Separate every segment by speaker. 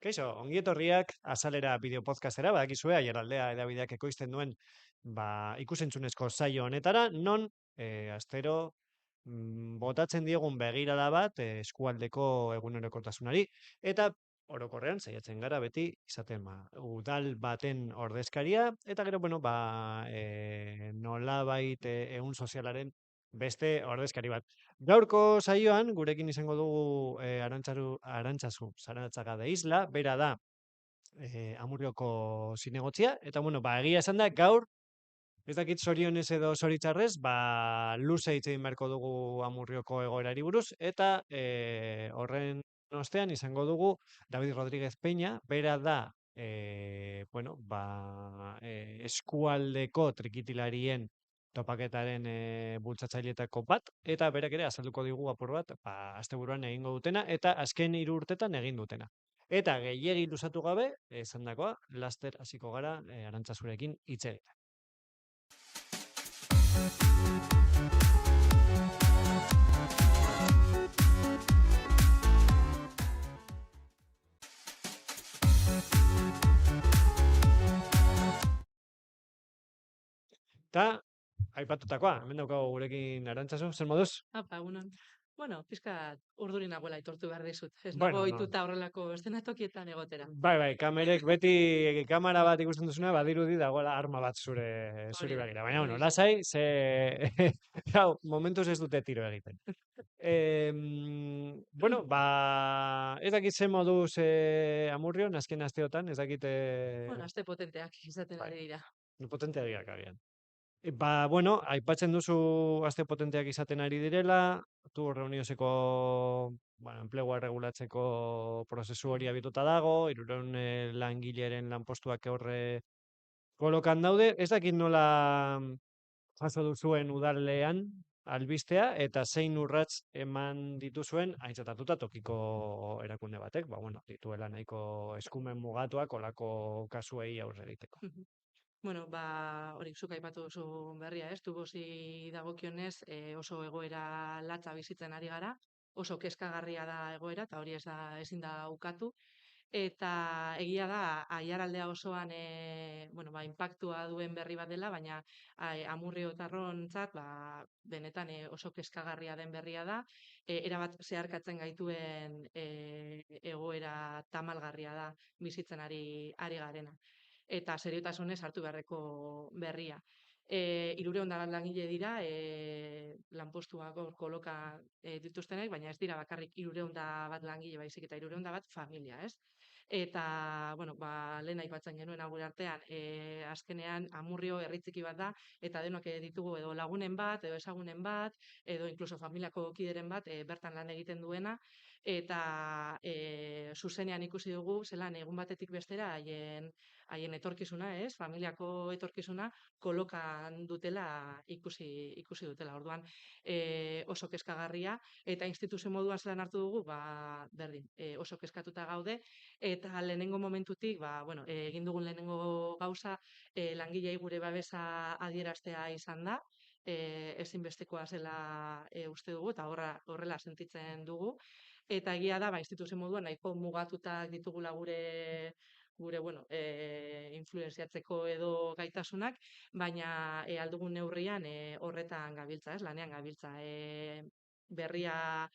Speaker 1: Kaixo, ongi etorriak azalera bideo podcastera, badakizue, aiaraldea edabideak ekoizten duen ikusentzunezko saio honetara, non astero botatzen diegun begirada bat eskualdeko egunerokotasunari, eta orokorrean saiatzen gara beti izaten udal baten ordezkaria, eta gero, bueno, nolabait ehun sozialaren beste ordezkari bat. Gaurko saioan, gurekin izango dugu Arantzazu Saratzaga de Isla, bera da Amurrioko zinegotzia, eta bueno, egia esan da, gaur, ez dakit zorionez edo zoritzarrez, luze hitz egin beharko dugu Amurrioko egoerari buruz, eta horren ostean izango dugu David Rodríguez Peña, bera da eskualdeko trikitilarien topaketaren bultzatzaileetako bat, eta berak ere azalduko digu apur bat, asteburuan egingo dutena, eta azken 3 urtetan egin dutena. Eta gehiegi luzatu gabe, esandakoa, laster hasiko gara Arantzazurekin hitz egiten. Eta, aipatutakoa, hemen daukagu gurekin Arantzazu, zer moduz?
Speaker 2: Egunon. Bueno, pizkat urduri nagoela aitortu behar dizut. Ez
Speaker 1: Bueno,
Speaker 2: nago
Speaker 1: no.
Speaker 2: ohituta horrelako eszenatokietan egotera.
Speaker 1: Bai, kamerek beti kamera bat ikusten duzuna, badirudi dagoela arma bat zure
Speaker 2: Hori da,
Speaker 1: begira. Baina, bueno,
Speaker 2: horixe.
Speaker 1: lasai, hau, momentuz ez dute tiro egiten. Bueno, ez dakit ze moduz Amurrion, azken asteotan, ez dakit...
Speaker 2: Bueno, aste potenteak izaten
Speaker 1: Bai,
Speaker 2: ari dira.
Speaker 1: potenteak agian. Bueno, aipatzen duzu aste potenteak izaten ari direla, tu reunioseko, enplegua regulatzeko prozesu hori abituta dago, 300 langileren lanpostuak horre kolokan daude. Ez dakit nola jaso duzuen udalean albistea, eta zein urrats eman dituzuen aintzatatuta tokiko erakunde batek, dituela nahiko eskumen mugatuak olako kasuei aurre egiteko.
Speaker 2: Bueno, hori zuk aipatu duzu berria, ez? Tubosi dagokionez, oso egoera latza bizitzen ari gara, oso kezkagarria da egoera, eta hori ezin da ukatu. Eta egia da, aiaraldea osoan inpaktua duen berri bat dela, baina Amurriotarrontzat benetan oso kezkagarria den berria da, erabat zeharkatzen gaituen egoera tamalgarria da bizitzen ari garena. Eta seriotasunez hartu beharreko berria. 300 bat langile dira, lanpostuak hor koloka dituztenek, baina ez dira bakarrik 300 bat langile baizik eta 300 bat familia, ez? Eta, lehen aipatzen genuen gure artean, azkenean Amurrio herri txiki bat da, eta denok ditugu edo lagunen bat, edo ezagunen bat, edo inkluso familiako kideren bat, bertan lan egiten duena, eta zuzenean ikusi dugu, zelan egun batetik bestera, haien etorkizuna, ez? Familiako etorkizuna kolokan dutela ikusi dutela. Orduan, oso kezkagarria, eta instituzio moduan zelan hartu dugu, berdin, oso kezkatuta gaude, eta lehenengo momentutik, egin dugun lehenengo gauza, langilei gure babesa adieraztea izan da, ezinbestekoa zela uste dugu, eta horrela sentitzen dugu, eta egia da, instituzio moduan nahiko mugatutak ditugula influenziatzeko edo gaitasunak, baina aldugun neurrian horretan gabiltza, ez, lanean gabiltza. Berria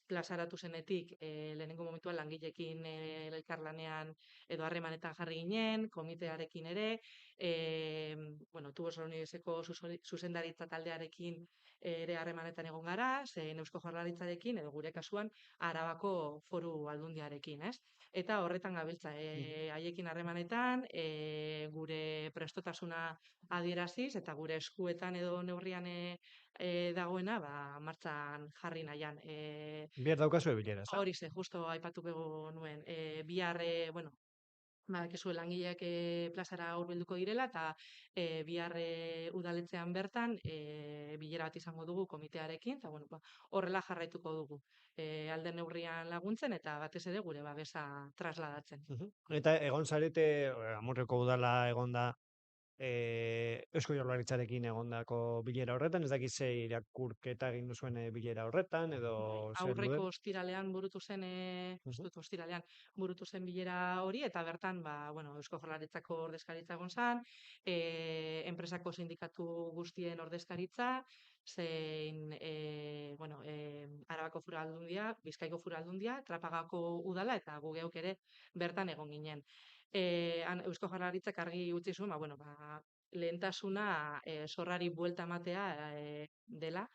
Speaker 2: plazaratu zenetik lehenengo momentuan langilekin elkarlanean edo harremanetan jarri ginen, komitearekin ere, Tubos Reunioneseko zuzendaritza taldearekin ere harremanetan egon gara, zein Eusko Jaurlaritzarekin edo gure kasuan Arabako Foru Aldundiarekin, ez? Eta horretan gabiltza, haiekin harremanetan, gure prestotasuna adieraziz eta gure eskuetan edo neurrian dagoena, martxan jarri nahian.
Speaker 1: Bihar daukazu bilera, ezta?
Speaker 2: Horixe, justo aipatuko nuen. Bihar, badakizu langileak plazara hurbilduko direla, eta bihar udaletxean bertan bilera bat izango dugu komitearekin, eta horrela jarraituko dugu. Alde neurrian laguntzen, eta batez ere gure babesa trasladatzen.
Speaker 1: Eta egon zarete, Amurrioko udala egon da Eusko Jaurlaritzarekin egondako bilera horretan, ez dakit ze irakurketa egin duzuen bilera horretan, edo
Speaker 2: Bai,
Speaker 1: zer
Speaker 2: aurreko
Speaker 1: duen.
Speaker 2: ostiralean burutu zen, uste
Speaker 1: Mhm.
Speaker 2: dut ostiralean burutu zen bilera hori, eta bertan, ba, bueno, Eusko Jaurlaritzako ordezkaritza egon zen, enpresako sindikatu guztien ordezkaritza, zein, bueno, Arabako Foru Aldundia, Bizkaiko Foru Aldundia, Trapagako udala, eta gu geuk ere bertan egon ginen. Eusko Jaurlaritzak argi utzi zuen, ba, bueno, ba, lehentasuna zorrari buelta ematea dela,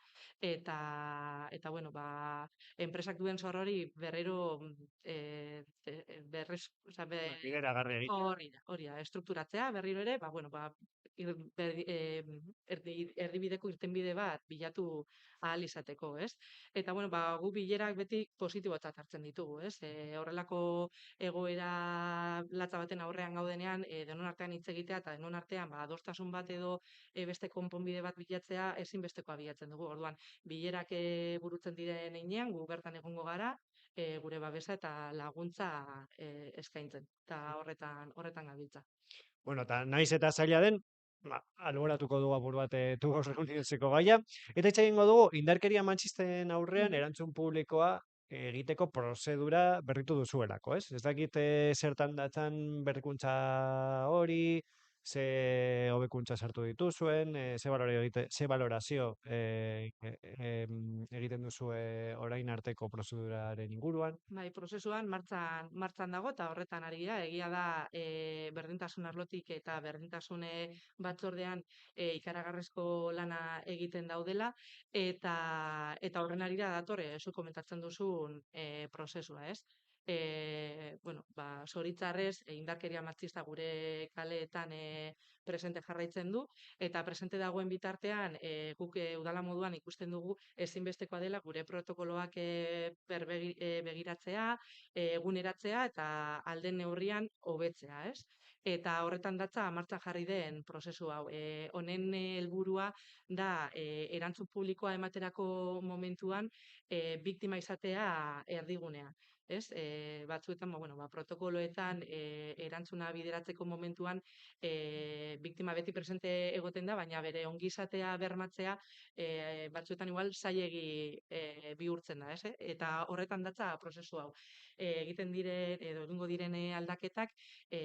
Speaker 2: eta bueno, ba, enpresak duen zor hori berriro berrez, osea,
Speaker 1: Bideragarri egitea.
Speaker 2: hori da, estrukturatzea berriro ere, ba, bueno, ba, erdibideko irtenbide bat bilatu ahal izateko, ez? Eta bueno, ba, gu bilerak beti positibotzat hartzen ditugu, ez? Horrelako egoera latza baten aurrean gaudenean, denon artean hitz egitea eta denon artean ba, adostasun bat edo beste konponbide bat bilatzea ezinbestekoa bilatzen dugu. Orduan, bilerak burutzen diren heinean, gu bertan egongo gara, gure babesa eta laguntza eskaintzen. Eta horretan gabiltza.
Speaker 1: Bueno, eta naiz eta zaila den, ba, alboratuko dugu apur bat tubos reunioseko gaia, eta hitz egingo dugu indarkeria matxisten aurrean
Speaker 2: Mhm.
Speaker 1: erantzun publikoa egiteko prozedura berritu duzuelako, ez? Ez dakit zertan datzan berrikuntza hori, ze hobekuntza sartu dituzuen, ze balorazio egiten duzue orain arteko prozeduraren inguruan.
Speaker 2: Bai, prozesuan martxan dago eta horretan ari da. Egia da berdintasun arlotik eta berdintasune batzordean ikaragarrezko lana egiten daudela eta horren arira dator zuk komentatzen duzun prozesua, ez? Bueno, ba, zoritzarrez indarkeria matxista gure kaleetan presente jarraitzen du eta presente dagoen bitartean guk udala moduan ikusten dugu ezinbestekoa dela gure protokoloak begiratzea, eguneratzea eta alden neurrian hobetzea, ez? Eta horretan datza martxan jarri den prozesu hau. Honen helburua da erantzun publikoa ematerako momentuan biktima izatea erdigunea. Ez? Batzuetan, ba, bueno, ba, protokoloetan erantzuna bideratzeko momentuan biktima beti presente egoten da, baina bere ongizatea bermatzea batzuetan igual zailegi bihurtzen da, ez? Eta horretan datza prozesu hau. Egiten diren edo egingo diren aldaketak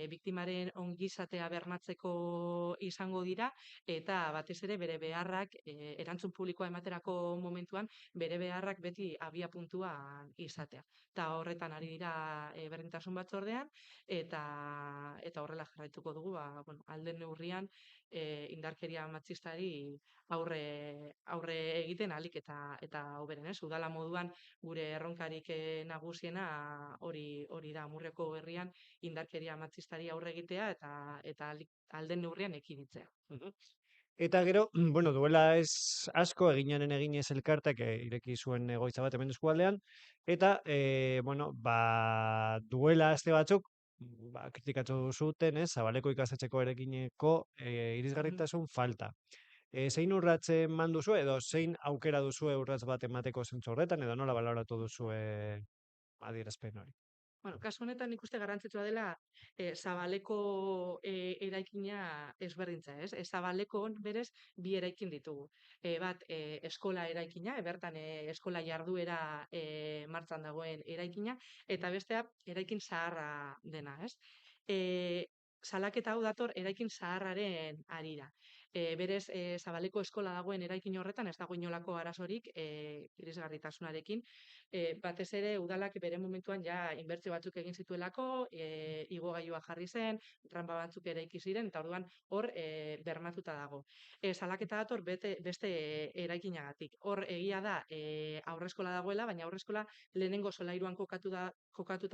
Speaker 2: biktimaren ongizatea bermatzeko izango dira eta batez ere bere beharrak erantzun publikoa ematerako momentuan bere beharrak beti abia puntuan izatea. Eta horretan ari dira berdintasun batzordean eta horrela jarraituko dugu, ba, bueno, alden neurrian indarkeria matxistari aurre egiten alik eta hoberen, ez? Udala moduan gure erronkarik nagusiena hori da Amurrioko herrian indarkeria matxistari aurre egitea eta alden neurrian ekiditzea.
Speaker 1: Mhm. Eta gero, bueno, duela ez asko, eginaren eginez elkartek ireki zuen egoitza bat hemen eskualdean, eta, bueno, ba, duela aste batzuk, ba, kritikatu zuten, ez, Zabaleko ikastetxeko erekineko
Speaker 2: Mhm.
Speaker 1: irisgarritasun falta. Zein urrats eman duzu, edo zein aukera duzu urrats bat emateko zentzu horretan, edo nola baloratu duzu adierazpen hori?
Speaker 2: Bueno, kasu honetan nik uste garrantzitsua dela Zabaleko eraikina ezberdintza, ez? Zabalekon berez bi eraikin ditugu. Bat eskola eraikina, bertan eskola jarduera martxan dagoen eraikina, eta bestea eraikin zaharra dena, ez? Salaketa hau dator eraikin zaharraren harira. Berez, Zabaleko eskola dagoen eraikin horretan ez dago inolako arazorik irisgarritasunarekin, batez ere udalak bere momentuan ja inbertsio batzuk egin zituelako, igogailua jarri zen, tranpa batzuk eraiki ziren eta orduan hor bermatuta dago. Salaketa dator beste eraikinagatik. Hor egia da aurreskola dagoela, baina aurreskola lehenengo solairuan kokatuta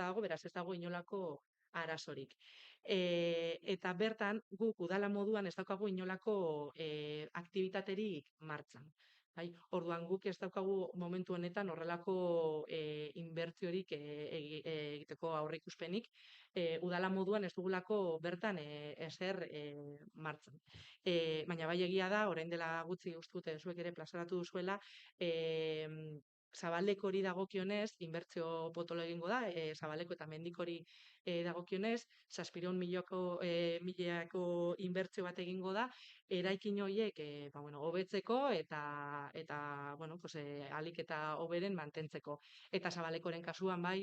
Speaker 2: dago, beraz ez dago inolako arazorik. Eta bertan guk udala moduan ez daukagu inolako aktibitaterik martxan. Bai, orduan guk ez daukagu momentu honetan horrelako inbertsiorik egiteko aurreikuspenik, udala moduan ez dugulako bertan ezer martxan. Baina bai egia da, orain dela gutxi uste dute zuek ere plazaratu duzuela, Zabaleko hori dagokionez, inbertsio potolo egingo da, Zabaleko eta Mendikori dagokionez, 700.000 inbertsio bat egingo da, eraikin horiek hobetzeko eta bueno, pues, ahalik eta hoberen mantentzeko. Eta Zabalekoren kasuan bai,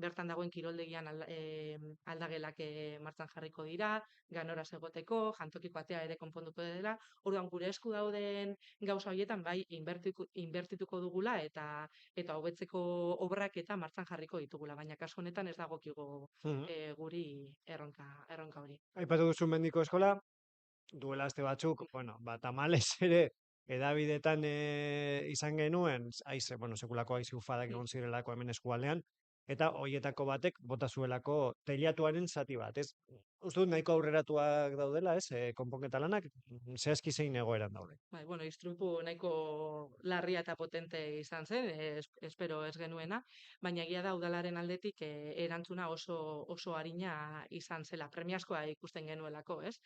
Speaker 2: bertan dagoen kiroldegian aldagelak martxan jarriko dira, ganoraz egoteko, jantokiko atea ere konponduko dela. Orduan gure esku dauden gauza horietan bai inbertituko dugula eta hobetzeko obrak eta martxan jarriko ditugula, baina kasu honetan ez dagokigu
Speaker 1: Mhm.
Speaker 2: guri erronka hori.
Speaker 1: Aipatu duzu mendiko eskola, duela aste batzuk, bueno, ba, tamalez ere, edabidetan izan genuen, aize, bueno, sekulako aize ufadak
Speaker 2: Mm.
Speaker 1: egon zirelako hemen eskualdean, eta hoietako batek bota zuelako teilatuaren zati bat, ez? Uste dut nahiko aurreratuak daudela, ez? Konponketa lanak, zehazki zein egoeran daude.
Speaker 2: Bai, bueno, istripu nahiko larria eta potente izan zen, espero ez genuena, baina egia da udalaren aldetik erantzuna oso arina izan zela, premiazkoa ikusten genuelako, ez?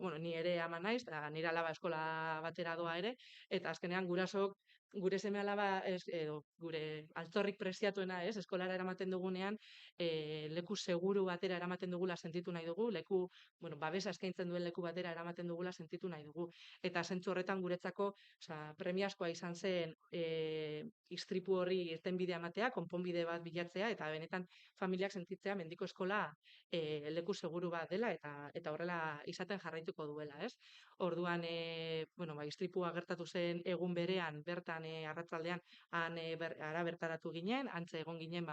Speaker 2: Bueno, ni ere ama naiz, eta nire alaba eskola batera doa ere, eta azkenean gurasok gure seme alaba edo gure altzorrik preziatuena, ez? Eskolara eramaten dugunean, leku seguru batera eramaten dugula sentitu nahi dugu, bueno, babesa eskaintzen duen leku batera eramaten dugula sentitu nahi dugu. Eta zentzu horretan guretzako, premiazkoa izan zen istripu horri irtenbide ematea, konponbide bat bilatzea, eta benetan familiak sentitzea mendiko eskola leku seguru bat dela, eta horrela izaten jarraituko duela, ez? Orduan, bueno, istripua gertatu zen egun berean, bertan arratsaldean ara bertaratu ginen, antze egon ginen,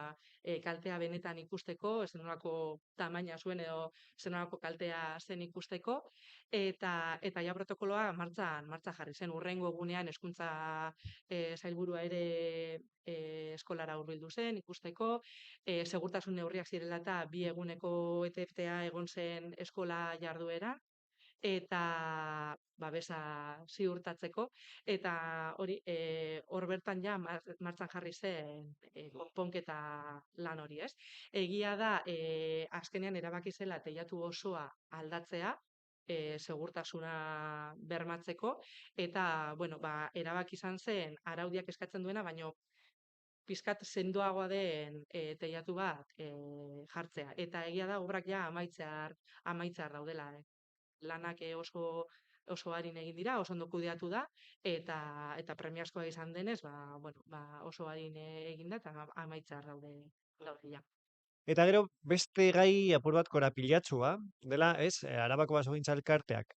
Speaker 2: kaltea benetan ikusteko, zenolako tamaina zuen edo zenolako kaltea zen ikusteko, eta ja protokoloa martxan jarri zen. Hurrengo egunean hezkuntza sailburua ere eskolara hurbildu zen ikusteko, segurtasun neurriak zirela eta 2 eguneko etetea egon zen eskola jarduera eta babesa ziurtatzeko eta hori hor bertan ja martxan jarri zen konponketa lan hori, ez? Egia da azkenean erabaki zela teilatu osoa aldatzea, segurtasuna bermatzeko eta bueno, erabaki izan zen araudiak eskatzen duena, baino pizkat sendoagoa den teilatu bat jartzea. Eta egia da obrak ja amaitzear daudela. Lanak oso arin egin dira, oso ondo kudeatu da, eta premiazkoa izan denez, bueno, oso arin egin da, eta amaitzear daude ja.
Speaker 1: Eta gero, beste gai apur bat korapilatsua, dela, ez? Arabako Basogintza Elkarteak,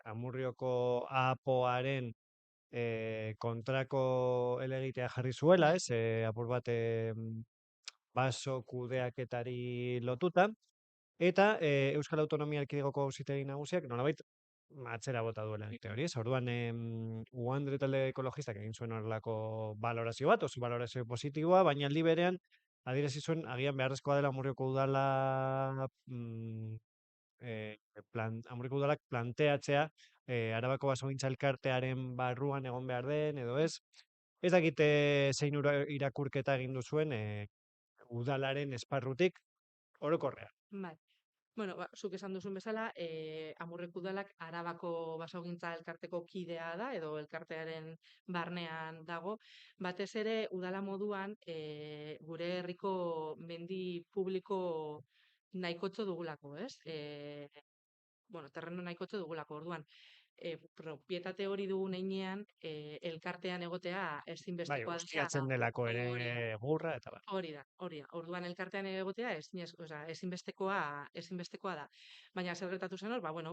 Speaker 1: Amurrioko APOaren kontrako helegitea jarri zuela,
Speaker 2: Bai.
Speaker 1: ez? Apur bat baso kudeaketari lotuta, eta Euskal Autonomia Erkidegoko Auzitegi Nagusiak nolabait atzera bota duela egite hori, ez? Orduan, Uandre talde ekologistak egin zuen horrelako balorazio bat, oso balorazio positiboa, baina aldi berean adierazi zuen agian beharrezkoa dela Amurrioko udala Amurrioko udalak planteatzea Arabako Basogintza Elkartearen barruan egon behar den edo ez. Ez dakite zein irakurketa egin duzuen udalaren esparrutik orokorrean.
Speaker 2: Bai. Bueno, zuk esan duzun bezala, Amurreko udalak Arabako Basogintza Elkarteko kidea da, edo elkartearen barnean dago. Batez ere, udala moduan, gure herriko mendi publiko nahikotxo dugulako, ez? Bueno, terreno nahikotxo dugulako, orduan, propietate hori dugun heinean, elkartean egotea
Speaker 1: Bai,
Speaker 2: ezinbestekoa dela
Speaker 1: ustiatzen delako ere
Speaker 2: hori da.
Speaker 1: egurra eta bar.
Speaker 2: Hori da. Orduan elkartean egotea ezinbestekoa da. Baina zer gertatu zen hor, bueno,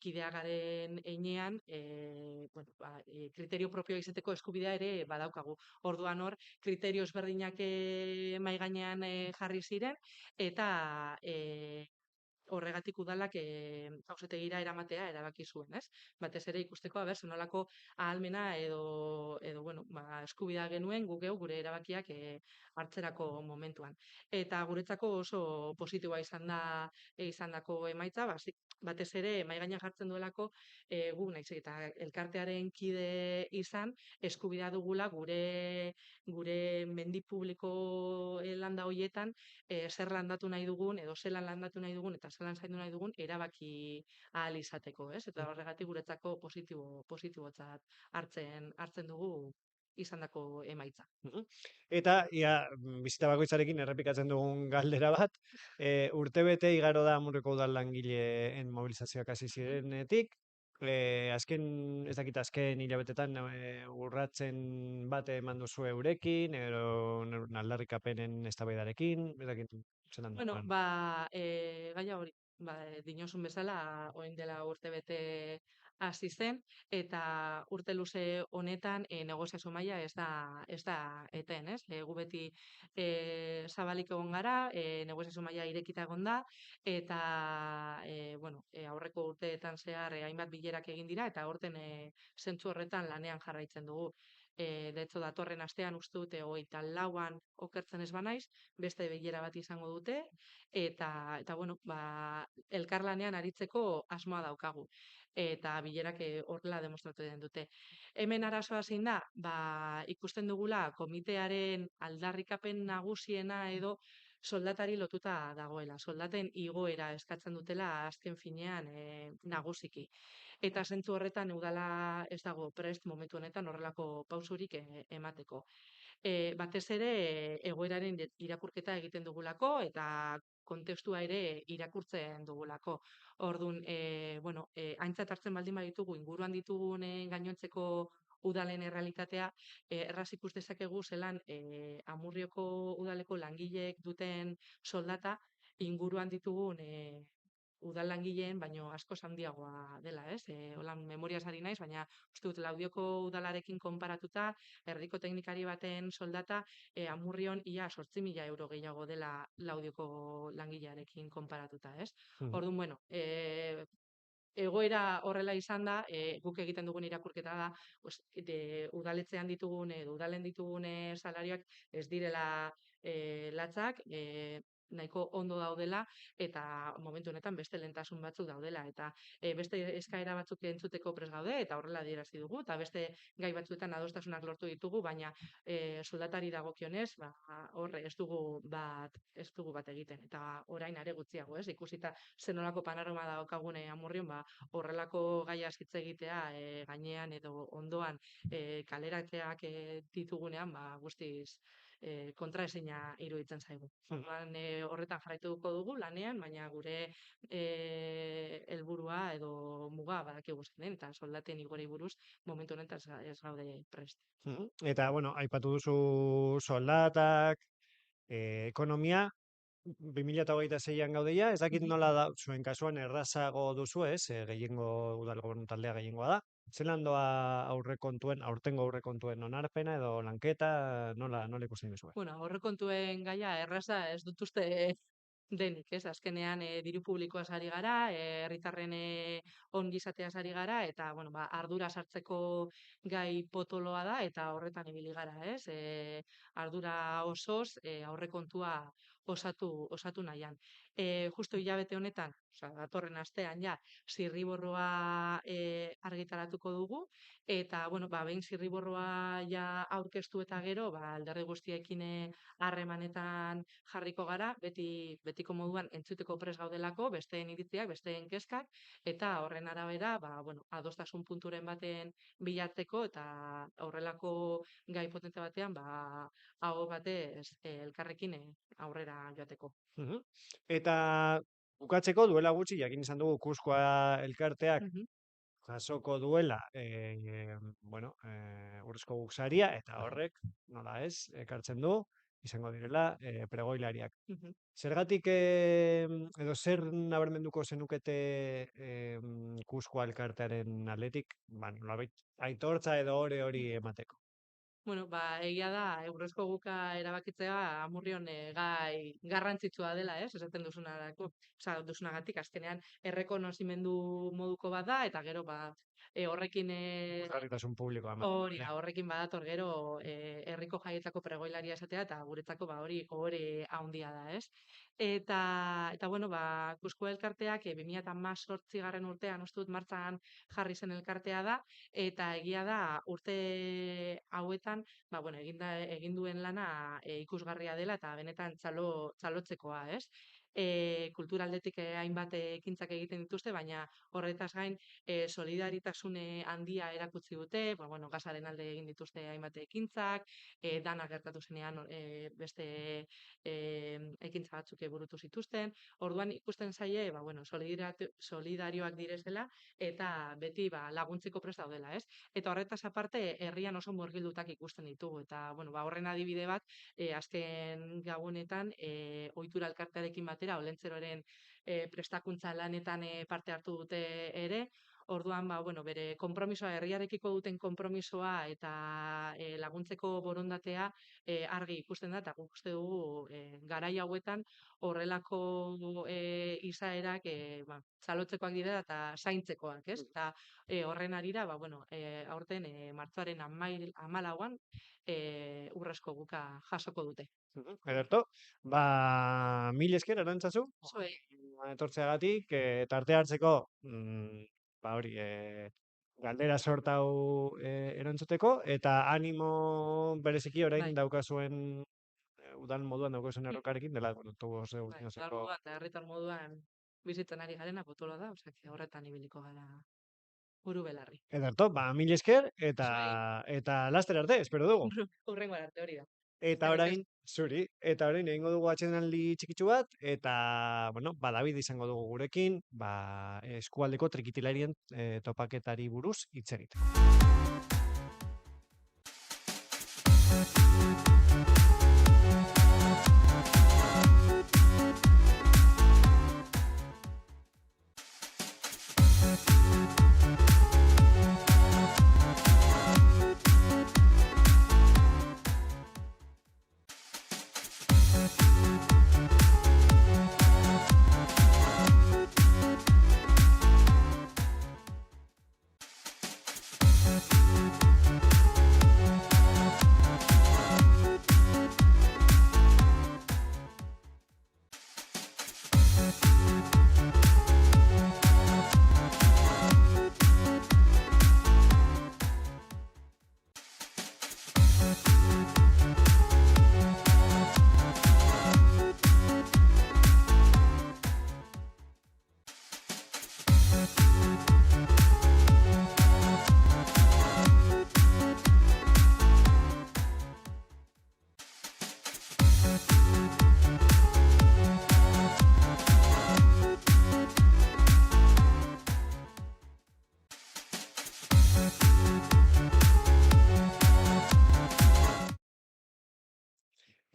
Speaker 2: kideak garen heinean, bueno, kriterio propioa izateko eskubidea ere badaukagu. Orduan hor, kriterio ezberdinak mahai gainean jarri ziren eta horregatik udalak auzitegira eramatea erabaki zuen, ez? Batez ere ikusteko aber zenolako ahalmena edo bueno, eskubidea genuen guk gure erabakiak hartzerako momentuan. Eta guretzako oso positiboa izandako emaitza, batez ere mahai gainean jartzen duelako gu naiz eta elkartearen kide izan eskubidea dugula gure mendi publiko landa hoietan zer landatu nahi dugun edo zelan landatu nahi dugun eta zelan zaindu nahi dugun erabaki ahal izateko, ez? Eta horregatik guretzako positibotzat hartzen dugu izandako emaitza.
Speaker 1: Mhm. Eta ia bizita bakoitzarekin errepikatzen dugun galdera bat, urtebete igaro da Amurreko udal langileen mobilizazioak hasi
Speaker 2: Mhm.
Speaker 1: zirenetik, azken, ez dakit azken hilabetetan urratzen bat eman duzu eurekin, edo aldarrikapenen eztabaidarekin, ez dakit zelan
Speaker 2: Bueno,
Speaker 1: dagoen.
Speaker 2: gaia hori, dinosun bezala, orain dela urtebete hasi zen, eta urte luze honetan negoziazio maila ez da eten, ez? Gu beti zabalik egon gara, negoziazio maila irekita egon da, eta bueno, aurreko urteetan zehar hainbat bilerak egin dira, eta aurten zentzu horretan lanean jarraitzen dugu. De hecho, datorren astean uste dute 24an okertzen ez banaiz, beste bilera bat izango dute, eta bueno, elkarlanean aritzeko asmoa daukagu. Eta bilerak horrela demostratu den dute. Hemen arazoa zein da, ikusten dugula komitearen aldarrikapen nagusiena edo soldatari lotuta dagoela. Soldaten igoera eskatzen dutela azken finean nagusiki. Eta zentzu horretan udala ez dago prest momentu honetan horrelako pausurik emateko. Batez ere egoeraren irakurketa egiten dugulako eta kontestua ere irakurtzen dugulako. Orduan, bueno, aintzat hartzen baldin baditugu inguruan ditugun gainontzeko udalen errealitatea, erraz ikus dezakegu zelan Amurrioko udaleko langileek duten soldata inguruan ditugun udal langileen baino askoz handiagoa dela, ez? Holan memoriaz ari naiz, baina uste dut Laudioko udalarekin konparatuta, erdiko teknikari baten soldata Amurrion ia 8.000 euro gehiago dela Laudioko langilearekin konparatuta, ez?
Speaker 1: Mhm.
Speaker 2: Orduan, bueno, egoera horrela izan da, guk egiten dugun irakurketa da, pues, udaletxean ditugun edo udalen ditugun salarioak ez direla latzak, nahiko ondo daudela eta momentu honetan beste lehentasun batzuk daudela eta beste eskaera batzuk entzuteko prest gaude eta horrela adierazi dugu eta beste gai batzuetan adostasunak lortu ditugu, baina soldatari dagokionez, horre ez dugu bat egiten eta orain are gutxiago, ez? Ikusita zenolako panorama daukagune Amurrion, horrelako gaia hitz egitea gainean edo ondoan kaleratzeak ditugunean, guztiz kontraesina iruditzen zaigu.
Speaker 1: Mhm.
Speaker 2: Orduan, horretan jarraituko dugu lanean, baina gure helburua edo muga badakigu zein den, eta soldaten igorei buruz momentu honetan ez gaude prest.
Speaker 1: Mhm. Eta, bueno, aipatu duzu soldatak, ekonomia, 2026an gaudeia, ez dakit
Speaker 2: Mhm.
Speaker 1: nola da, zuen kasuan errazago duzu, ez? Gehiengo udal gobernu taldea gehiengoa da. Zelan doa aurtengo aurrekontuen onarpena edo lanketa, nola ikusten duzu?
Speaker 2: Bueno, aurrekontuen gaia erraza ez dut uste denik, ez? Azkenean diru publikoaz ari gara, herritarren ongizateaz ari gara eta bueno, ardura sartzeko gai potoloa da eta horretan ibili gara, ez? Ardura osoz aurrekontua osatu nahian. Justo hilabete honetan, osea, datorren astean ja zirriborroa argitaratuko dugu eta bueno, behin zirriborroa ja aurkeztu eta gero, alderdi guztiekin harremanetan jarriko gara, betiko moduan entzuteko prest gaudelako, besteen iritziak, besteen kezkak, eta horren arabera, bueno, adostasun punturen baten bilatzeko, eta horrelako gai potente batean, aho batez elkarrekin aurrera joateko.
Speaker 1: Mhm. Eta bukatzeko duela gutxi, jakin izan dugu Kuzkoa elkarteak
Speaker 2: Mhm.
Speaker 1: jasoko duela, bueno, urrezko guksaria, eta horrek, nola ez, ekartzen du, izango direla, pregoilariak.
Speaker 2: Mhm.
Speaker 1: Zergatik, edo zer nabarmenduko zenukete Kuzkoa elkartearen aldetik, nolabait, aitortza edo hori emateko.
Speaker 2: Bueno, egia da, Eurrezko guka erabakitzea Amurrion gai garrantzitsua dela, ez? Esaten duzunagatik, azkenean errekonozimendu moduko bat da, eta gero, horrekin
Speaker 1: Ikusgarritasun publikoa emateko
Speaker 2: hori
Speaker 1: ere.
Speaker 2: da, horrekin badator gero herriko jaietako pregoilaria esatea eta guretzako hori ohore handia da, ez? Eta bueno, Kuzko elkarteak 2018 urtean uste dut martxan jarri zen elkartea da eta egia da urte hauetan, bueno, egin duen lana ikusgarria dela eta benetan txalotzekoa, ez? kulturaldetik hainbat ekintzak egiten dituzte, baina horretaz gain solidaritasune handia erakutsi dute, bueno, gasaren alde egin dituzte hainbat ekintzak, dana gertatu zenean beste ekintza batzuk burutu zituzten. Orduan ikusten zaie, bueno, solidarioak direzela eta beti laguntzeko prest daudela, ez? Eta horretaz aparte, herrian oso murgildutak ikusten ditugu eta bueno, horren adibide bat, azken gabonetan ohitura elkartearekin batera Olentzeroren prestakuntza lanetan parte hartu dute ere. Orduan, bueno, bere konpromisoa, herriarekiko duten konpromisoa eta laguntzeko borondatea argi ikusten da, eta guk uste dugu garai hauetan horrelako izaerak txalotzekoak dira eta zaintzekoak, ez? Eta horren arira, bueno, aurten martxoaren 14an urrezko buka jasoko dute.
Speaker 1: Ederto, mil esker, Arantzazu,
Speaker 2: Zuei.
Speaker 1: etortzeagatik, eta arte hartzeko, hori, galdera sortau erantzuteko, eta animo bereziki orain
Speaker 2: Bai,
Speaker 1: daukazuen, udan moduan daukazuen errokarekin, dela, bueno, toboz
Speaker 2: bai, udal
Speaker 1: egunezeko.
Speaker 2: moduan eta herritar moduan bizitzen ari garena potolo da, osea, horretan ibiliko gara buru belarri.
Speaker 1: Ederto, mil esker,
Speaker 2: Zuei,
Speaker 1: eta laster arte, espero dugu.
Speaker 2: hurrengo arte hori da.
Speaker 1: Eta
Speaker 2: Eskerrik
Speaker 1: orain,
Speaker 2: asko.
Speaker 1: zuri, eta orain egingo dugu atsedenaldi txikitsu bat, eta, bueno, David izango dugu gurekin, eskualdeko trikitilarien topaketari buruz hitz egiteko.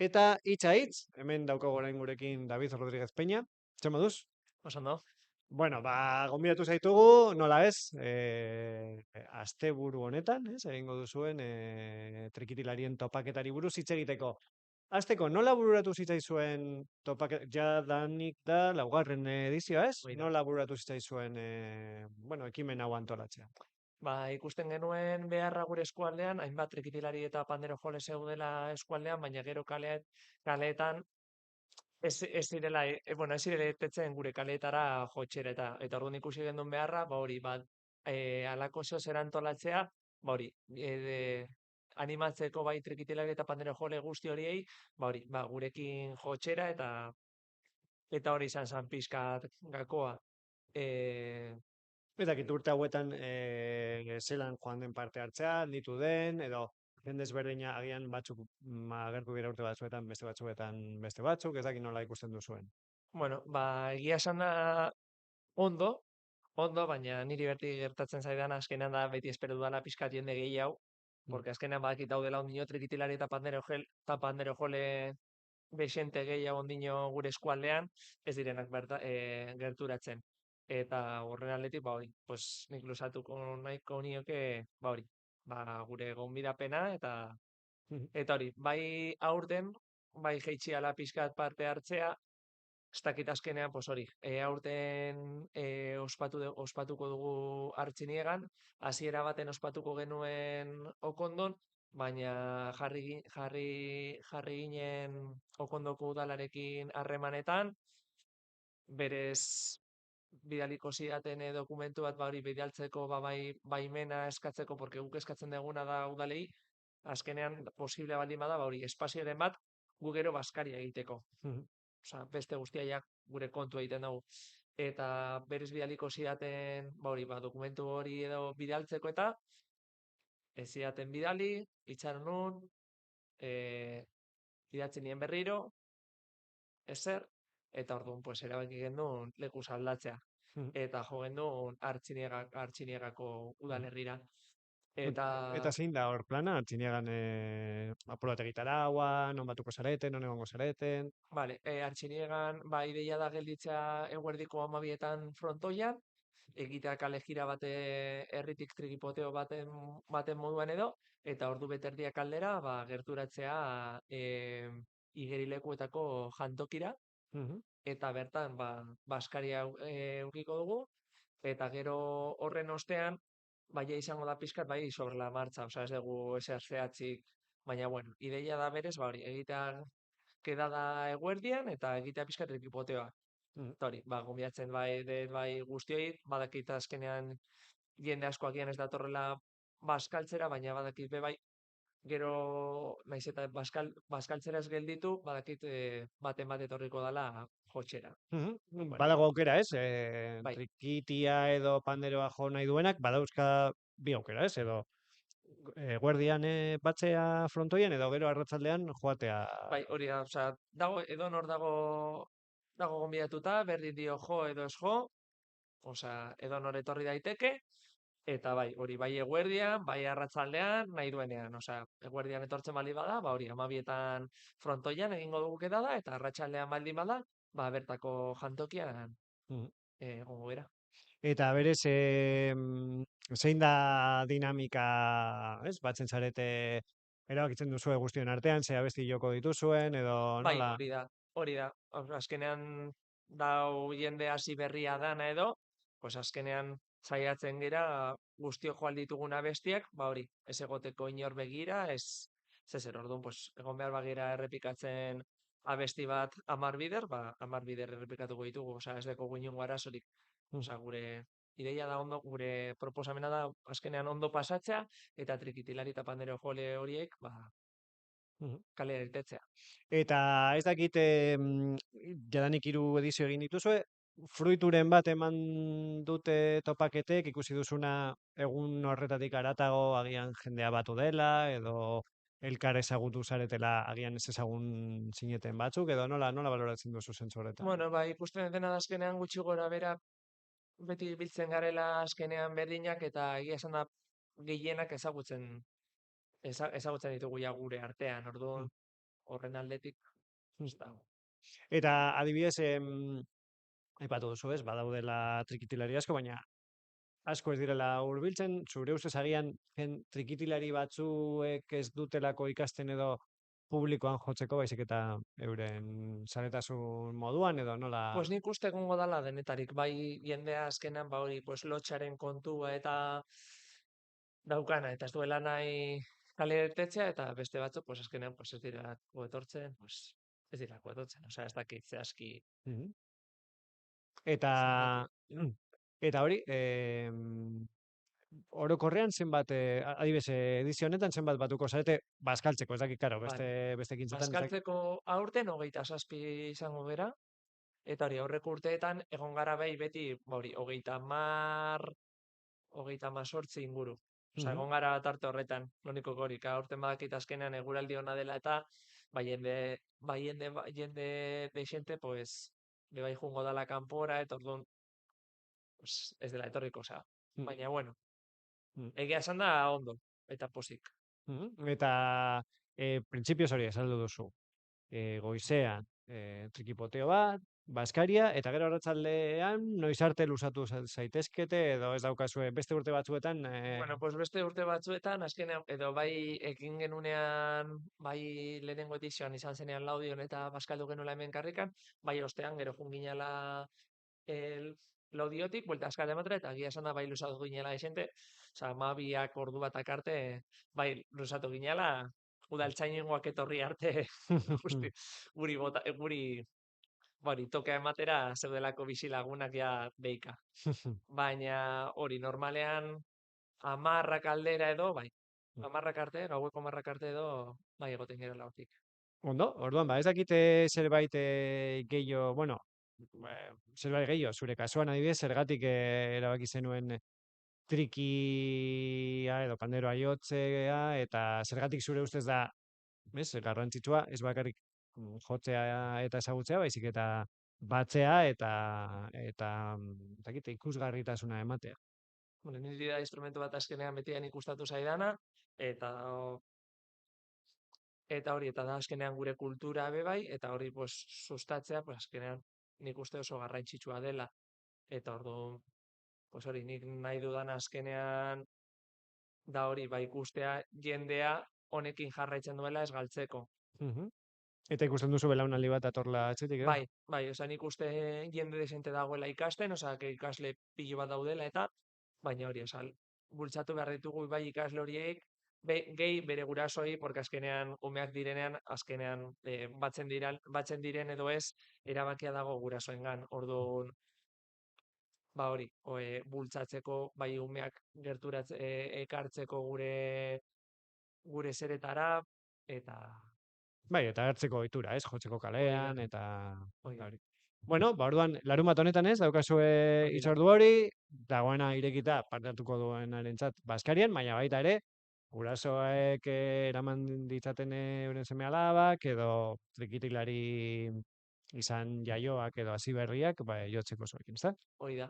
Speaker 1: Eta hitza hitz, hemen daukagu orain gurekin David Rodríguez Peña. Zer moduz?
Speaker 3: Oso ondo.
Speaker 1: Bueno, gonbidatu zaitugu, nola ez, asteburu honetan, ez, egingo duzuen trikitilarien topaketari buruz hitz egiteko. Hasteko, nola bururatu zitzaizuen jadanik da laugarren edizioa, ez?
Speaker 3: Hoi da.
Speaker 1: Nola bururatu zitzaizuen, bueno, ekimen hau antolatzea?
Speaker 3: Ikusten genuen beharra gure eskualdean, hainbat trikitilari eta pandero jole zeudela eskualdean, baina gero kaleetan ez zirela, ez zirela irtetzen gure kaleetara jotxera eta orduan ikusi genduen beharra, hori, alako zer antolatzea, hori, animatzeko bai trikitilari eta pandero jole guzti horiei, hori, gurekin jotxera eta hori izan pixkat gakoa.
Speaker 1: Eta urte hauetan zelan joan den parte hartzea, ditu den, edo jende ezberdina agian batzuk agertu dira urte batzuetan, beste batzuetan beste batzuk, ez dakit nola ikusten duzuen.
Speaker 3: Bueno, egia esan da ondo, baina niri berti gertatzen zaidan azkenean da beti espero dudala pixkat jende gehiago, porque azkenean badakit daudela ondino trikitilari eta pandero jole bexente gehiago ondino gure eskualdean, ez direnak gerturatzen. Eta horren aldetik, hori, pues nik luzatuko nahiko nioke, hori, gure gonbidapena eta hori, bai aurten, bai jeitxiala pixkat parte hartzea, ez dakit azkenean, pues hori, aurten ospatuko dugu Artziniegan, hasiera baten ospatuko genuen Okondon, baina jarri ginen Okondoko udalarekin harremanetan, berez bidaliko zidaten dokumentu bat hori bidaltzeko baimena eskatzeko, porque guk eskatzen duguna da udalei, azkenean posible baldin bada hori espazioaren bat gu gero baskaria egiteko. Osa, beste guztiaiak gure kontu egiten dugu. Eta berez bidaliko zidaten, dokumentu hori edo bidaltzeko eta ez zidaten bidali, itxaron nun, idatzi nien berriro, ezer, eta orduan, pues, erabaki genuen lekuz aldatzea.
Speaker 1: Mhm.
Speaker 3: Eta jo genuen Artziniegako udalerrira.
Speaker 1: Eta
Speaker 3: Eta,
Speaker 1: zein da hor plana? Txinegan apur bat egitaraua, non batuko zareten, non egongo zareten.
Speaker 3: vale, Artziniegan, ideia da gelditzea eguerdiko 12etan frontoian, egitea kale jira bate herritik trikipoteo baten moduan edo, eta ordu beterdiak aldera, gerturatzea igerilekuetako jantokira,
Speaker 1: Mhm.
Speaker 3: eta bertan, baskaria edukiko dugu, eta gero horren ostean, ja izango da pizkat, sobre la marcha, osea, ez dugu ezer zehatzik, baina, bueno, ideia da berez, hori, egitea kedada eguerdian, eta egitea pizkat trikipoteoa.
Speaker 1: Mhm.
Speaker 3: Eta hori, gombiatzen bai guztioi, badakit azkenean jende asko agian ez datorrela baskaltzera, baina badakit be bai, gero, naiz eta baskaltzera ez gelditu, badakit baten bat etorriko dala jotxera.
Speaker 1: Mhm.
Speaker 3: Bueno,
Speaker 1: Badago aukera, ez?
Speaker 3: bai,
Speaker 1: Trikitia edo panderoa jo nahi duenak, badauzka bi aukera, ez? Edo eguerdian batzea frontoian, edo gero arratsaldean joatea.
Speaker 3: hori da, osea, edonor dago gonbidatuta, berdin dio jo edo ez jo, osea, edonor etorri daiteke, eta hori bai eguerdian, bai arratsaldean, nahi duenean, osea, eguerdian etortzen bali bada, hori 12etan frontoian egingo dugu kedada, eta arratsaldean baldin bada, bertako jantokian
Speaker 1: Mhm.
Speaker 3: egongo gera.
Speaker 1: Eta berez, zein da dinamika, ez? Batzen zarete erabakitzen duzue guztion artean, ze abesti joko dituzuen, edo
Speaker 3: Bai,
Speaker 1: nola?
Speaker 3: hori da. Azkenean dau jende hasi berria dana edo, pues azkenean saiatzen gera guztiok joan ditugun abestiak, hori, ez egoteko inor begira, ez zer, orduan, pues, egon behar bagira errepikatzen abesti bat 10 bider, 10 bider errepikatuko ditugu, osea, ez deko inongo arazorik. Osea, gure ideia da ondo, gure proposamena da azkenean ondo pasatzea, eta trikitilari eta pandero jole horiek,
Speaker 1: Mhm.
Speaker 3: kalera irtetzea.
Speaker 1: Eta ez dakit, jadanik 3 edizio egin dituzue, fruituren bat eman dute topaketek, ikusi duzuna egun horretatik haratago agian jendea batu dela, edo elkar ezagutu zaretela agian ez ezagun zineten batzuk, edo nola baloratzen duzu zentzu horretan?
Speaker 3: Bueno, ikusten dena da azkenean gutxi gora bera beti biltzen garela azkenean berdinak eta egia esan da gehienak ezagutzen ditugu ja gure artean.
Speaker 1: Mm,
Speaker 3: Orduan, horren aldetik
Speaker 1: mm.
Speaker 3: ez dago.
Speaker 1: Eta adibidez, aipatu duzu ez, badaudela trikitilari asko, baina asko ez direla hurbiltzen, zure ustez agian trikitilari batzuek ez dutelako ikasten edo publikoan jotzeko, baizik eta euren zaletasun moduan edo nola.
Speaker 3: Pues nik uste egongo dala denetarik, bai jendea azkenean hori pues lotxaren kontua eta daukana, eta ez duela nahi kalera irtetzea, eta beste batzuk pues azkenean pues ez dira etortzen, pues ez dira etortzen, osea ez dakit zehazki
Speaker 1: Mhm. Eta
Speaker 3: zergatik.
Speaker 1: eta hori, orokorrean zenbat, adibidez, edizio honetan zenbat batuko zarete bazkaltzeko, ez dakit, karo,
Speaker 3: Vale.
Speaker 1: beste ekintzetan ez dakit.
Speaker 3: Bazkaltzeko aurten 27 izango gera, eta hori aurreko urteetan egon gara beti, hori, 30, 38 inguru. Osea,
Speaker 1: Mhm.
Speaker 3: egon gara tarte horretan, loniko gorik, aurten badakit azkenean eguraldi ona dela eta jende deixente, pues, bai jungo dala kanpora, eta orduan, pues, ez dela etorriko, osea.
Speaker 1: Mhm.
Speaker 3: Baina, bueno,
Speaker 1: Mhm.
Speaker 3: egia esan da ondo, eta pozik.
Speaker 1: Mhm. Eta printzipioz hori esaldu duzu. Goizean trikipoteo bat, Baskaria, eta gero arratsaldean noiz arte luzatu zaitezkete, edo ez daukazue beste urte batzuetan.
Speaker 3: Bueno, pues beste urte batzuetan, azkenean, edo bai ekin genunean, bai lehenengo edizioan izan zenean Laudion eta Baskaldu genuela hemen karrikan, bai ostean, gero jun ginela el Laudiotik, buelta askar ematra, eta egia esan da bai luzatu ginela esente, oza, 12 ordu batak arte, bai luzatu ginela, udaltzainengoak etorri arte, guzti, guri tokea ematera zeudelako bizilagunak ja deika. Baina hori, normalean, 10 aldera edo, bai. 10 arte, gaueko 10 arte edo, bai egoten gerela hortik.
Speaker 1: Ondo, orduan, ez dakite zerbait gehiago, bueno, zerbait gehiago, zure kasuan adibidez, zergatik erabaki zenuen trikia edo panderoa jotzea, eta zergatik zure ustez da, garrantzitsua, ez bakarrik jotzea eta ezagutzea, baizik eta batzea eta ikusgarritasuna ematea.
Speaker 3: Bueno, niri da instrumentu bat azkenean betian ikustatu zaidana, eta hori, eta da azkenean gure kultura bai, eta hori pues, sustatzea, pues, azkenean nik uste oso garrantzitsua dela. Eta orduan, pues hori, nik nahi dudan azkenean da hori, bai ikustea jendea honekin jarraitzen duela ez galtzeko.
Speaker 1: Eta ikusten duzu belaunaldi bat atorla atzetik,
Speaker 3: Bai, oza, nik uste jende desente dagoela ikasten, oza, ikasle pilo bat daudela, eta baina hori, oza, bultzatu behar ditugu bai ikasle horiek, gehi bere gurasoi, porque azkenean umeak direnean, azkenean batzen diren edo ez, erabakia dago gurasoengan. Orduan, ba hori, bultzatzeko, bai umeak ekartzeko gure zeretara, eta
Speaker 1: Bai, eta hartzeko ohitura, ez? Jotzeko kalean,
Speaker 3: Hori
Speaker 1: eta
Speaker 3: hori da.
Speaker 1: hori. Bueno, ba, orduan, larunbat honetan ez, daukazue
Speaker 3: Hori da.
Speaker 1: hitzordu hori, dagoena irekita parte hartuko duenarentzat Baskarian, baina baita ere, gurasoek eraman ditzaten euren seme alabak, edo trikitilari izan jaioak edo hasi berriak, ba, jotzeko zuekin, ezta?
Speaker 3: Hori da.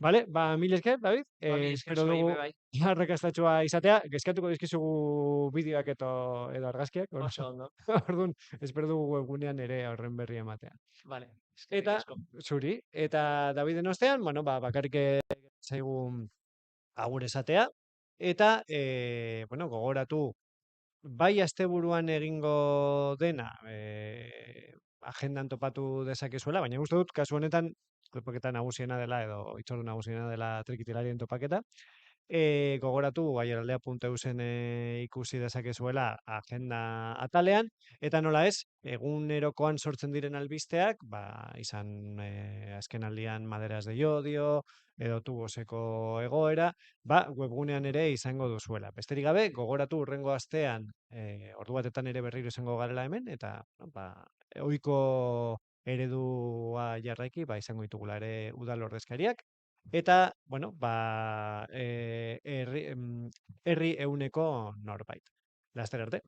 Speaker 1: Vale, ba, mil esker, David.
Speaker 3: Ba, mil esker
Speaker 1: Espero
Speaker 3: zuei,
Speaker 1: dugu
Speaker 3: bai.
Speaker 1: arrakastatxoa izatea. Eskatuko dizkizugu bideoak edo argazkiak.
Speaker 3: Oso ondo.
Speaker 1: Orduan, espero dugu webgunean ere horren berri ematea.
Speaker 3: Vale, eskerrik
Speaker 1: Eta,
Speaker 3: asko.
Speaker 1: zuri, eta Daviden ostean, bueno, ba, bakarrik zaigu agur esatea. Eta, bueno, gogoratu, bai asteburuan egingo dena, agendan topatu dezakezuela, baina uste dut, kasu honetan, topaketa nagusiena dela, edo hitzordu nagusiena dela trikitilarien topaketa. Gogoratu, gaiaraldea.eusen ikusi dezakezuela agenda atalean, eta nola ez, egunerokoan sortzen diren albisteak, ba, izan azken aldian maderas de iodio, edo tuboseko egoera, ba, webgunean ere izango duzuela. Besterik gabe, gogoratu hurrengo astean, ordu batetan ere berriro izango garela hemen, eta ba, ohiko eredua jarraiki, ba, izango ditugula ere udal ordezkariak. Eta, bueno, ba, herri ehuneko norbait. Laster arte.